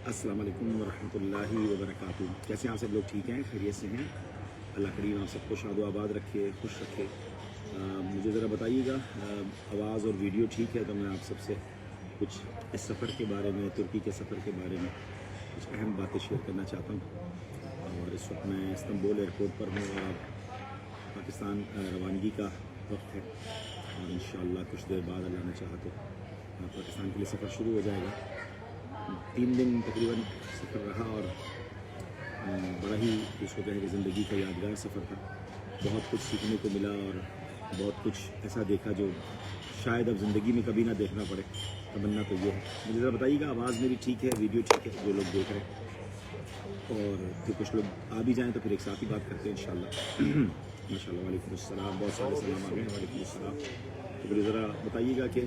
अस्सलाम वालेकुम वरहमतुल्लाहि वबरकातुहू। कैसे हैं आप सब लोग? ठीक हैं, खैरियत से हैं? अल्लाह करीम आप सबको शाद आबाद रखे, खुश रखे। मुझे ज़रा बताइएगा, आवाज़ और वीडियो ठीक है तो मैं आप सबसे कुछ इस सफ़र के बारे में, तुर्की के सफ़र के बारे में कुछ अहम बातें शेयर करना चाहता हूँ। और इस वक्त मैं इस्तांबुल एयरपोर्ट पर हूँ और पाकिस्तान रवानगी का वक्त है और इंशाअल्लाह कुछ देर बाद अल्लाह ने चाहा तो पाकिस्तान के लिए सफ़र शुरू हो जाएगा। 3 दिन तकरीबन सफ़र रहा और बड़ा ही जिसको कहें कि ज़िंदगी का यादगार सफ़र था। बहुत कुछ सीखने को मिला और बहुत कुछ ऐसा देखा जो शायद अब ज़िंदगी में कभी ना देखना पड़े। तमन्ना तो ये है। मुझे ज़रा बताइएगा, आवाज़ मेरी ठीक है, वीडियो ठीक है, जो लोग देख रहे हैं? और फिर कुछ लोग आ भी जाएँ तो फिर एक साथ ही बात करते हैं इंशाअल्लाह। माशाअल्लाह, वालेकुम अस्सलाम, बहुत सारे सलाम आ गए हैं। वालेकुम अस्सलाम। तो मुझे ज़रा बताइएगा कि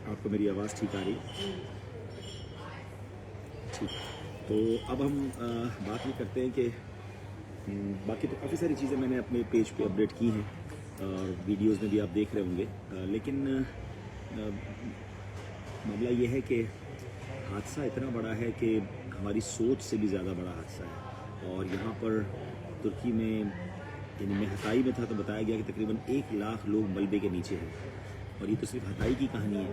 आपको मेरी आवाज़ ठीक आ रही है? ठीक। तो अब हम बात ये करते हैं कि बाकी तो काफ़ी सारी चीज़ें मैंने अपने पेज पे अपडेट की हैं और वीडियोस में भी आप देख रहे होंगे, लेकिन मामला ये है कि हादसा इतना बड़ा है कि हमारी सोच से भी ज़्यादा बड़ा हादसा है। और यहाँ पर तुर्की में, यानी मैं हताई में था तो बताया गया कि तकरीबन 1 लाख लोग मलबे के नीचे हैं। और ये तो सिर्फ हताई की कहानी है,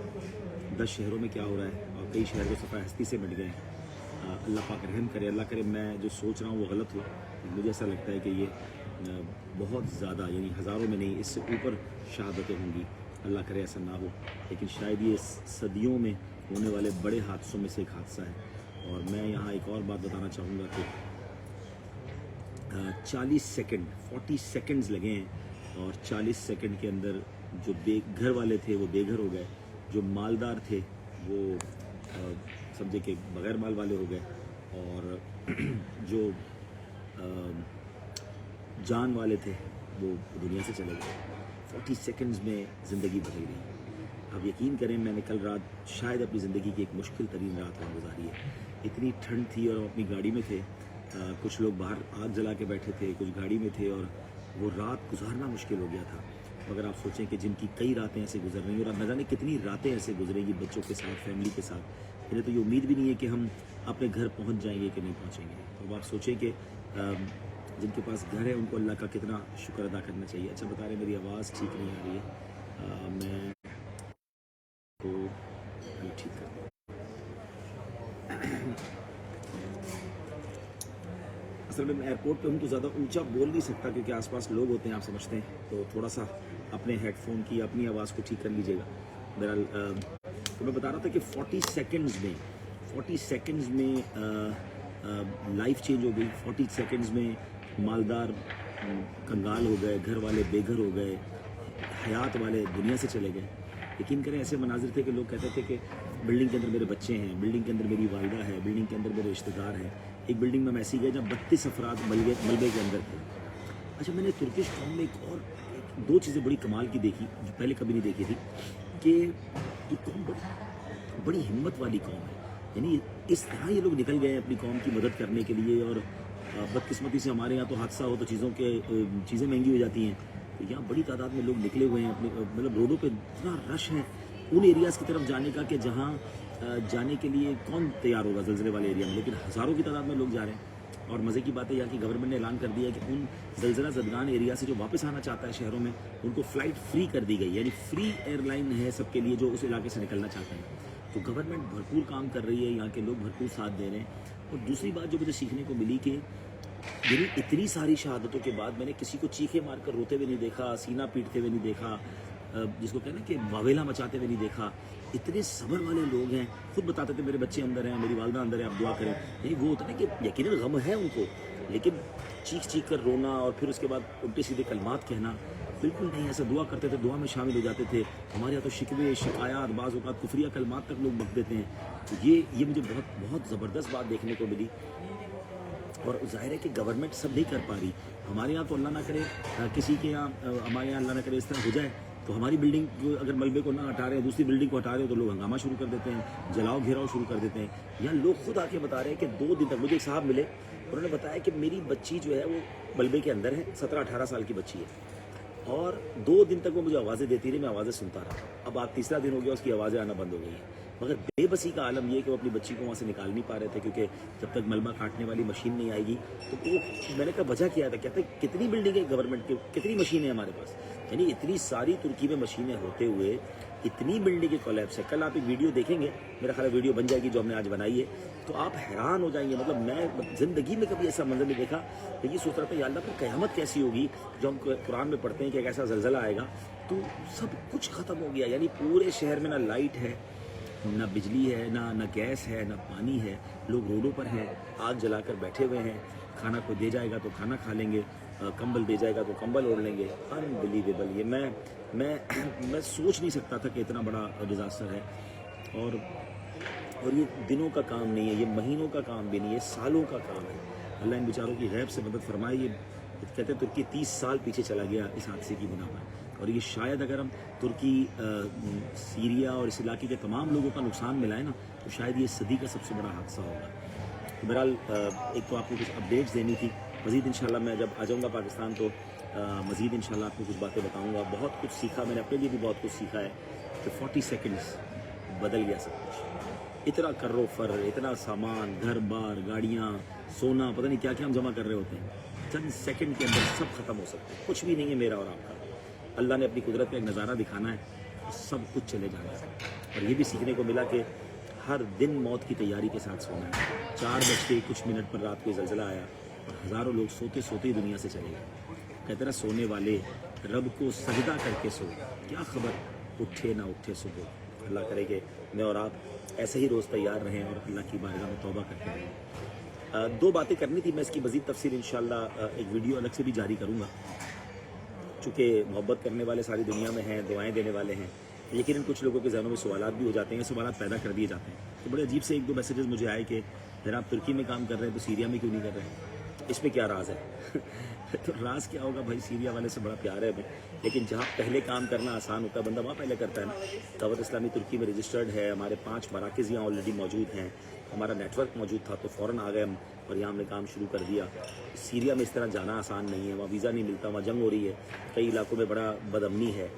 10 शहरों में क्या हो रहा है और कई शहर तो सफ़ा हस्ती से मिट गए हैं। अल्लाह पाक रहम करे, अल्लाह करे मैं जो सोच रहा हूँ वो गलत हो। मुझे ऐसा लगता है कि ये बहुत ज़्यादा, यानी हज़ारों में नहीं, इससे ऊपर शहादतें होंगी। अल्लाह करे ऐसा ना हो, लेकिन शायद ये सदियों में होने वाले बड़े हादसों में से एक हादसा है। और मैं यहाँ एक और बात बताना चाहूँगा कि 40 सेकंड 40 सेकंड्स लगे हैं और 40 सेकंड के अंदर जो बेघर वाले थे वो बेघर हो गए, जो मालदार थे वो समझे कि बग़ैर माल वाले हो गए, और जो जान वाले थे वो दुनिया से चले गए। 40 सेकंड्स में ज़िंदगी बदल गई। अब यकीन करें, मैंने कल रात शायद अपनी ज़िंदगी की एक मुश्किल तरीन रात वहाँ गुजारी है। इतनी ठंड थी और हम अपनी गाड़ी में थे, कुछ लोग बाहर आग जला के बैठे थे, कुछ गाड़ी में थे, और वो रात गुजारना मुश्किल हो गया था। अगर आप सोचें कि जिनकी कई रातें ऐसे गुजर रही हैं, और न जाने कितनी रातें ऐसे गुजरेंगी बच्चों के साथ, फैमिली के साथ, इन्हें तो ये उम्मीद भी नहीं है कि हम अपने घर पहुंच जाएंगे कि नहीं पहुंचेंगे। तो अब आप सोचें कि जिनके पास घर है उनको अल्लाह का कितना शुक्र अदा करना चाहिए। अच्छा, बता रहे मेरी आवाज़ ठीक नहीं आ रही है, मैं तो ठीक कर दूँ। असल में मैं एयरपोर्ट पे हूँ तो ज़्यादा ऊंचा बोल नहीं सकता क्योंकि आसपास लोग होते हैं, आप समझते हैं, तो थोड़ा सा अपने हेडफोन की अपनी आवाज़ को ठीक कर लीजिएगा। बहरहाल तो मैं बता रहा था कि 40 सेकंड्स में लाइफ चेंज हो गई। 40 सेकंड्स में मालदार कंगाल हो गए, घर वाले बेघर हो गए, हयात वाले दुनिया से चले गए। यकीन करें, ऐसे मनाजिर थे कि लोग कहते थे कि बिल्डिंग के अंदर मेरे बच्चे हैं, बिल्डिंग के अंदर मेरी वालिदा है, बिल्डिंग के अंदर मेरे रिश्तेदार हैं। एक बिल्डिंग में मैं ऐसी गया जहाँ 32 अफराद मलबे के अंदर थे। अच्छा, मैंने तुर्किश कौम में दो चीज़ें बड़ी कमाल की देखी जो पहले कभी नहीं देखी थी, कि ये कौम बड़ी हिम्मत वाली कौम है। यानी इस तरह ये लोग निकल गए हैं अपनी कौम की मदद करने के लिए। और बदकिस्मती से हमारे यहाँ तो हादसा हो तो चीज़ें महंगी हो जाती हैं, तो यहाँ बड़ी तादाद में लोग निकले हुए हैं। अपने मतलब रोडों पे इतना रश है उन एरियाज़ की तरफ जाने का कि जहाँ जाने के लिए कौन तैयार होगा ज़लज़ले वाले एरिया में, लेकिन हज़ारों की तादाद में लोग जा रहे हैं। और मज़े की बात है, यहाँ की गवर्नमेंट ने ऐलान कर दिया है कि उन ज़लज़ला ज़दगान एरिया से जो वापस आना चाहता है शहरों में, उनको फ़्लाइट फ्री कर दी गई, यानी फ्री एयरलाइन है सबके लिए जो उस इलाके से निकलना चाहते हैं। तो गवर्नमेंट भरपूर काम कर रही है, यहाँ के लोग भरपूर साथ दे रहे हैं। और दूसरी बात जो मुझे सीखने को मिली कि यानी इतनी सारी शहादतों के बाद मैंने किसी को चीखे मारकर रोते हुए नहीं देखा, सीना पीटते हुए नहीं देखा, जिसको कहना कि वावेला मचाते हुए नहीं देखा। इतने सब्र वाले लोग हैं, खुद बताते थे मेरे बच्चे अंदर हैं, मेरी वालदा अंदर है, आप दुआ करें। नहीं, वो होता है कि यकीनन गम है उनको, लेकिन चीख कर रोना और फिर उसके बाद उल्टे सीधे कलमात कहना बिल्कुल नहीं। ऐसा दुआ करते थे, दुआ में शामिल हो जाते थे। हमारे यहाँ तो शिकवे, शिकायत, बाज़ औक़ात कुफरिया कलमात तक लोग बक देते हैं। तो ये मुझे बहुत ज़बरदस्त बात देखने को मिली। और ज़ाहिर है कि गवर्नमेंट सब नहीं कर पा रही। हमारे यहाँ तो अल्लाह ना करे किसी के यहाँ, हमारे यहाँ अल्लाह ना करे इस तरह हो जाए तो हमारी बिल्डिंग को अगर मलबे को ना हटा रहे हैं, दूसरी बिल्डिंग को हटा रहे हो, तो लोग हंगामा शुरू कर देते हैं, जलाओ घेराव शुरू कर देते हैं। यहाँ लोग खुद आके बता रहे हैं कि 2 दिन तक, मुझे एक साहब मिले, उन्होंने बताया कि मेरी बच्ची जो है वो मलबे के अंदर है, 17-18 साल की बच्ची है, और 2 दिन तक वो मुझे आवाज़ें देती रही, मैं आवाज़ें सुनता रहा। अब आज तीसरा दिन हो गया, उसकी आवाज़ें आना बंद हो गई हैं। मगर बेबसी का आलम ये कि वो अपनी बच्ची को वहाँ से निकाल नहीं पा रहे थे, क्योंकि जब तक मलबा काटने वाली मशीन नहीं आएगी तो वो, मैंने कहा वजह क्या था, कहते कितनी बिल्डिंग है गवर्नमेंट की, कितनी मशीनें हैं हमारे पास, यानी इतनी सारी तुर्की में मशीनें होते हुए इतनी बिल्डिंग की कोलैप्स है। कल आप एक वीडियो देखेंगे, मेरा ख्याल वीडियो बन जाएगी जो हमने आज बनाई है, तो आप हैरान हो जाएंगे। मतलब मैं ज़िंदगी में कभी ऐसा मंजर नहीं देखा। तो ये सोच रहा था या अल्लाह फिर क़यामत कैसी होगी, जो हम कुरान में पढ़ते हैं कि एक ऐसा ज़लज़ला आएगा तो सब कुछ ख़त्म हो गया, यानी पूरे शहर में ना लाइट है, ना बिजली है, ना गैस है, ना पानी है, लोग रोडों पर हैं, आग जलाकर बैठे हुए हैं, खाना कोई दे जाएगा तो खाना खा लेंगे, कंबल दे जाएगा तो कंबल ओढ़ लेंगे। अनबिलीवेबल, ये मैं सोच नहीं सकता था कि इतना बड़ा डिज़ास्टर है। और ये दिनों का काम नहीं है, ये महीनों का काम भी नहीं है, सालों का काम है। अल्लाह इन बेचारों की गैब से मदद फरमाए। ये कहते हैं तुर्की 30 साल पीछे चला गया इस हादसे की बिना पर, और ये शायद अगर हम तुर्की, सीरिया और इस इलाके के तमाम लोगों का नुकसान मिलाए ना, तो शायद ये सदी का सबसे बड़ा हादसा होगा। तो बहरहाल एक तो आपको कुछ अपडेट्स देनी थी, मज़ीद इंशाल्लाह मैं जब आ जाऊँगा पाकिस्तान तो मज़ीद इंशाल्लाह आपको कुछ बातें बताऊँगा। बहुत कुछ सीखा मैंने, अपने लिए भी बहुत कुछ सीखा है कि 40 सेकंड्स बदल गया सब कुछ। इतना कर्रो फर, इतना सामान, घर बार, गाड़ियाँ, सोना, पता नहीं क्या क्या हम जमा कर रहे होते हैं, चंद सेकंड के अंदर सब खत्म हो सकता है। कुछ भी नहीं है मेरा और आपका, अल्लाह ने अपनी कुदरत का एक नज़ारा दिखाना है, सब कुछ चले जाना है। और ये भी सीखने को मिला कि हर दिन मौत की तैयारी के साथ सोना है। 4:00 पर रात को ज़लज़ला आया और हज़ारों लोग सोते सोते ही दुनिया से चले गए। कहते ना सोने वाले रब को सजदा करके सो, क्या खबर उठे ना उठे सुबह। अल्लाह करे कि मैं और आप ऐसे ही रोज़ तैयार रहें और अल्लाह की बारगाह में तौबा करते रहें। 2 बातें करनी थी, मैं इसकी मज़ीद तफसील इंशाल्लाह एक वीडियो अलग से भी जारी करूँगा। चूँकि मोहब्बत करने वाले सारी दुनिया में हैं, दुआएं देने वाले हैं, यकीनन कुछ लोगों के जहनों में सवालात भी हो जाते हैं, सवालात पैदा कर दिए जाते हैं। तो बड़े अजीब से 1-2 मैसेजेस मुझे आए कि यार आप तुर्की में काम कर रहे हैं तो सीरिया में क्यों नहीं कर रहे हैं, इसमें क्या राज है? तो राज क्या होगा भाई, सीरिया वाले से बड़ा प्यार है हमें, लेकिन जहाँ पहले काम करना आसान होता है बंदा वहाँ पहले करता है ना। दावत इस्लामी तुर्की में रजिस्टर्ड है, हमारे 5 मराकज़ यहाँ ऑलरेडी मौजूद हैं, हमारा नेटवर्क मौजूद था तो फ़ौरन आ गए हम और यहाँ हमने काम शुरू कर दिया। सीरिया में इस तरह जाना आसान नहीं है, वहाँ वीज़ा नहीं मिलता, वहाँ जंग हो रही है, कई इलाकों में बड़ा बदअमनी है।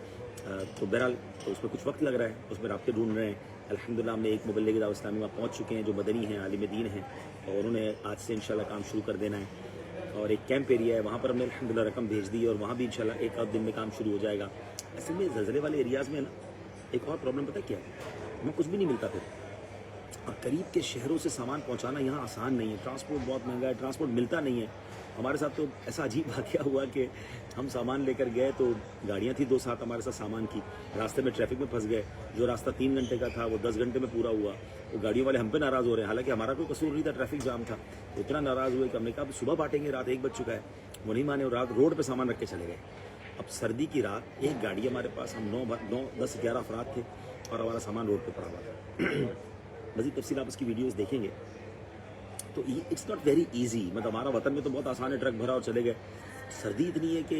तो बहरहाल तो उसमें कुछ वक्त लग रहा है, उसमें राब्ते ढूंढ रहे हैं। अल्हम्दुलिल्लाह हमने एक मुबल्लिग दावत इस्लामी वहाँ पहुँच चुके हैं जो मदनी हैं, आलिम दीन हैं, और उन्हें आज से इंशाल्लाह काम शुरू कर देना है। और एक कैंप एरिया है, वहाँ पर हमने अल्हम्दुलिल्लाह रकम भेज दी और वहाँ भी इंशाल्लाह एक आध दिन में काम शुरू हो जाएगा। ऐसे में ज़लज़ले वाले एरियाज़ में ना एक और प्रॉब्लम पता क्या है, वहाँ कुछ भी नहीं मिलता फिर, और करीब के शहरों से सामान पहुंचाना यहाँ आसान नहीं है, ट्रांसपोर्ट बहुत महंगा है, ट्रांसपोर्ट मिलता नहीं है। हमारे साथ तो ऐसा अजीब वाक़या हुआ कि हम सामान लेकर गए तो गाड़ियाँ थी 2 साथ हमारे साथ सामान की, रास्ते में ट्रैफिक में फंस गए। जो रास्ता 3 घंटे का था वो 10 घंटे में पूरा हुआ। वो गाड़ियों वाले हम पे नाराज़ हो रहे हैं, हालांकि हमारा कोई कसूर नहीं था, ट्रैफिक जाम था। तो इतना नाराज़ हुए कि हमने कहा सुबह बांटेंगे, रात 1 बज चुका है। वो नहीं माने और रात रोड पर सामान रख के चले गए। अब सर्दी की रात, एक गाड़ी हमारे पास, हम 9, 10, 11 अफराद थे और हमारा सामान रोड पर पड़ा हुआ था। मज़ीद तफसील आप इसकी वीडियोस देखेंगे तो इट्स नॉट वेरी इजी। मतलब हमारा वतन में तो बहुत आसान है, ट्रक भरा और चले गए। सर्दी इतनी है कि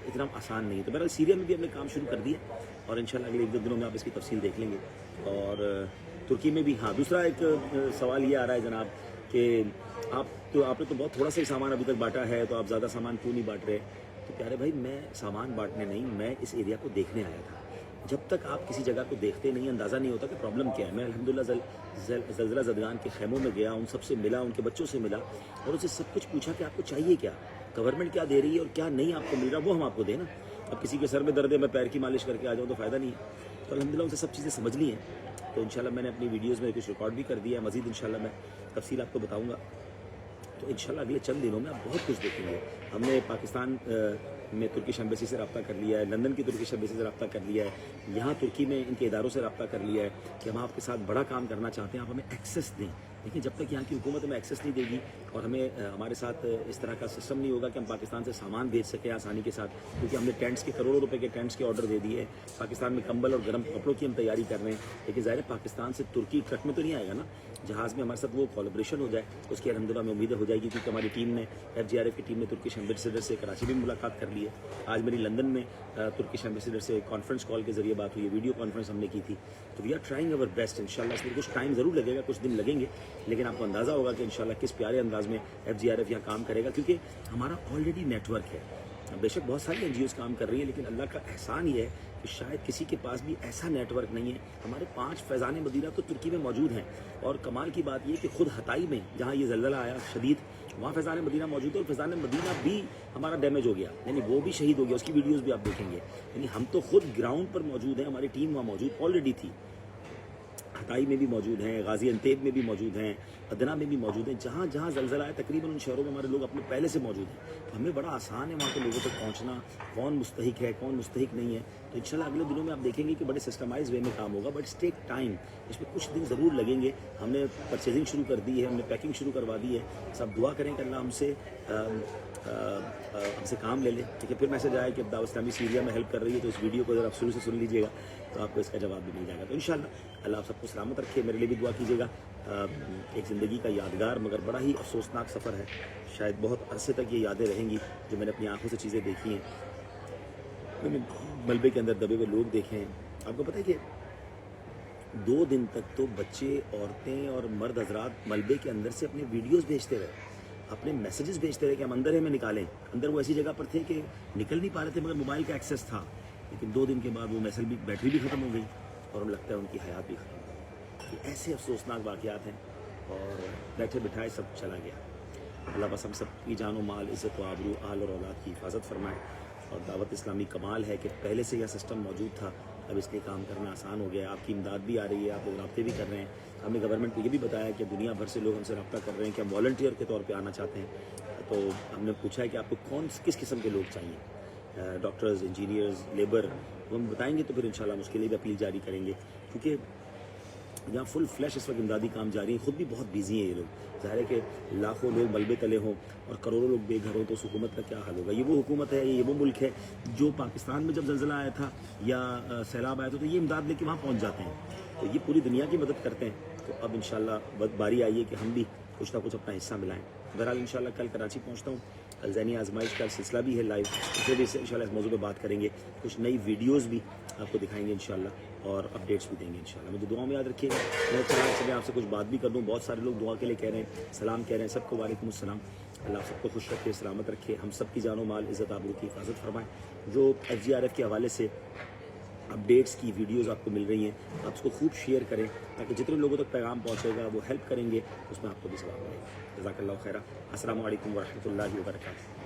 इतना आसान नहीं है। तो बहरहाल सीरिया में भी हमने काम शुरू कर दिया और इंशाल्लाह अगले 1-2 दिनों में आप इसकी तफसील देख लेंगे। और तुर्की में भी, हाँ, दूसरा एक सवाल ये आ रहा है जनाब कि आपने तो बहुत थोड़ा सा ही सामान अभी तक बांटा है, तो आप ज़्यादा सामान क्यों नहीं बांट रहे? तो प्यारे भाई, मैं सामान बांटने नहीं, मैं इस एरिया को देखने आया था। जब तक आप किसी जगह को देखते नहीं, अंदाज़ा नहीं होता कि प्रॉब्लम क्या है। मैं अल्हम्दुलिल्लाह ज़लज़ला ज़दगान के खैमों में गया, उन सबसे मिला, उनके बच्चों से मिला और उनसे सब कुछ पूछा कि आपको चाहिए क्या, गवर्नमेंट क्या दे रही है और क्या नहीं आपको मिल रहा, वो हम आपको दें ना। अब किसी के सर में दर्द है, मैं पैर की मालिश करके आ जाऊँ तो फ़ायदा नहीं है। तो अल्हम्दुलिल्लाह उनसे सब चीज़ें समझ ली हैं। तो इंशाल्लाह मैंने अपनी वीडियोज़ में कुछ रिकॉर्ड भी कर दिया है, मज़ीद इंशाल्लाह मैं तफसील आपको बताऊँगा। तो इंशाल्लाह अगले चंद दिनों में आप बहुत कुछ देखेंगे। हमने पाकिस्तान में तुर्किश एम्बेसी से रब्ता कर लिया है, लंदन की तुर्किश एम्बेसी से रब्ता कर लिया है, यहाँ तुर्की में इनके इदारों से रब्ता कर लिया है कि हम आपके साथ बड़ा काम करना चाहते हैं, आप हमें एक्सेस दें। लेकिन जब तक यहाँ की हुकूमत हमें एक्सेस नहीं देगी और हमें हमारे साथ इस तरह का सिस्टम नहीं होगा कि हम पाकिस्तान से सामान भेज सकें आसानी के साथ, क्योंकि हमने टेंट्स के करोड़ों रुपए के टेंट्स के ऑर्डर दे दिए। पाकिस्तान में कंबल और गर्म कपड़ों की हम तैयारी कर रहे हैं, लेकिन ज़ाहिर है पाकिस्तान से तुर्की ट्रक में तो नहीं आएगा ना, जहाज़ में हमारे साथ वो कोलैबोरेशन हो जाए, उसकी अल्हम्दुलिल्लाह में उम्मीदें हो जाएगी। क्योंकि हमारी टीम ने, FGRF की टीम ने तुर्किश एम्बेसडर से कराची में मुलाकात कर ली है। आज मेरी लंदन में तुर्किश एम्बेसडर से कॉन्फ्रेंस कॉल के जरिए बात हुई है, वीडियो कॉन्फ्रेंस हमने की थी। तो we are trying our best. इंशाल्लाह इसमें कुछ टाइम ज़रूर लगेगा, कुछ दिन लगेंगे, लेकिन आपको अंदाज़ा होगा कि इंशाल्लाह किस प्यारे अंदाज में FGRF यहाँ काम करेगा, क्योंकि हमारा ऑलरेडी नेटवर्क है। बेशक बहुत सारी NGOs काम कर रही हैं, लेकिन अल्लाह का एहसान ये है कि शायद किसी के पास भी ऐसा नेटवर्क नहीं है। हमारे 5 फैज़ान मदीना तो तुर्की में मौजूद हैं, और कमाल की बात ये कि खुद हताई में जहाँ ये ज़लज़ला आया शदीद, वहाँ फैज़ान मदीना मौजूद है, और फैज़ान मदीना भी हमारा डैमेज हो गया, यानी वो भी शहीद हो गया, उसकी वीडियोस भी आप देखेंगे। यानी हम तो खुद ग्राउंड पर मौजूद हैं, हमारी टीम वहाँ मौजूद ऑलरेडी थी, हताई में भी मौजूद हैं, गाजी अंतेब में भी मौजूद हैं, अदना में भी मौजूद हैं। जहाँ जहाँ ज़लज़ला है तकरीबन उन शहरों में हमारे लोग अपने पहले से मौजूद हैं, तो हमें बड़ा आसान है वहाँ के लोगों तक पहुँचना, कौन मुस्तहिक है कौन मुस्तहिक नहीं है। तो इंशाल्लाह अगले दिनों में आप देखेंगे कि बड़े सिस्टमाइज वे में काम होगा, बट इट्स टेक टाइम, इसमें कुछ दिन ज़रूर लगेंगे। हमने परचेजिंग शुरू कर दी है, हमने पैकिंग शुरू करवा दी है। सब दुआ करें कि अल्लाह हमसे काम ले ले। ठीक है, फिर मैसेज आया कि अब दावत इस्लामी सीरिया में हेल्प कर रही है, तो इस वीडियो को अगर आप शुरू से सुन लीजिएगा तो आपको इसका जवाब भी मिल जाएगा। तो इंशाल्लाह अल्लाह आप सबको सलामत रखे, मेरे लिए भी दुआ कीजिएगा। एक ज़िंदगी का यादगार मगर बड़ा ही अफसोसनाक सफ़र है, शायद बहुत अरसे तक ये यादें रहेंगी जो मैंने अपनी आंखों से चीज़ें देखी हैं, मैंने मलबे के अंदर दबे हुए लोग देखे हैं। आपको पता है कि 2 दिन तक तो बच्चे, औरतें और मर्द हजरात मलबे के अंदर से अपने वीडियोस भेजते रहे, अपने मैसेजेस भेजते रहे कि हम अंदर हमें निकालें। अंदर वो ऐसी जगह पर थे कि निकल नहीं पा रहे थे, मगर मोबाइल का एक्सेस था। लेकिन 2 दिन के बाद वो मैसेज भी, बैटरी भी ख़त्म हो गई, और हमें लगता है उनकी हयात भी ख़त्म हो गई। तो ऐसे अफसोसनाक वाक़यात हैं, और बैठे बिठाए सब चला गया। अल्लाह बस हम सब की जानो माल, इज़्ज़त व आबरू, आल और औलाद की हिफाजत फरमाए। और दावत इस्लामी कमाल है कि पहले से यह सिस्टम मौजूद था, अब इसलिए काम करना आसान हो गया। आपकी इमदाद भी आ रही है, आप लोग रब्ते भी कर रहे हैं। हमने गवर्नमेंट को ये भी बताया कि दुनिया भर से लोग हमसे रब्ता कर रहे हैं कि हम वॉलंटियर के तौर पे आना चाहते हैं। तो हमने पूछा है कि आपको किस किस्म के लोग चाहिए, डॉक्टर्स, इंजीनियर्स, लेबर, वो हम बताएंगे तो फिर इंशाल्लाह उसके लिए भी अपील जारी करेंगे, क्योंकि यहाँ फुल फ्लैश इस वक्त इमदादी काम जारी है। खुद भी बहुत बिजी हैं ये लोग। ज़ाहिर है कि लाखों लोग मलबे तले हों और करोड़ों लोग बेघर हों, तो उस हुकूमत का क्या हाल होगा। ये वो हुकूमत है, ये वो मुल्क है जो पाकिस्तान में जब ज़लज़ला आया था या सैलाब आया था तो ये इमदाद लेके वहाँ पहुँच जाते हैं। तो ये पूरी दुनिया की मदद करते हैं। तो अब इंशाल्लाह बारी आई है कि हम भी कुछ ना कुछ अपना हिस्सा मिलाएं। बहरहाल इंशाल्लाह कल कराची पहुँचता हूँ, अलज़ैनी आजमाइश का सिलसिला भी है लाइव, उसमें भी इंशाल्लाह इस मौजूद पर बात करेंगे, कुछ नई वीडियोज़ भी आपको दिखाएंगे इंशाल्लाह, और अपडेट्स भी देंगे इंशाल्लाह। मुझे दुआ में याद रखिएगा। मैं चला से मैं आपसे कुछ बात भी कर दूँ, बहुत सारे लोग दुआ के लिए कह रहे हैं, सलाम कह रहे हैं, सबको वालेकुम अस्सलाम। अल्लाह सबको खुश रखे, सलामत रखे, हम सब की जानो माल, इज़्ज़त आबरू की हिफाजत फरमाएँ। जो FGRF के हवाले से अपडेट्स की वीडियोस आपको मिल रही हैं, आप उसको खूब शेयर करें ताकि जितने लोगों तक पैगाम पहुंचेगा वो हेल्प करेंगे, उसमें आपको भी सवाब मिलेगा। जज़ाकल्लाहु खैरा। अस्सलामु अलैकुम व रहमतुल्लाहि व बरकातहू।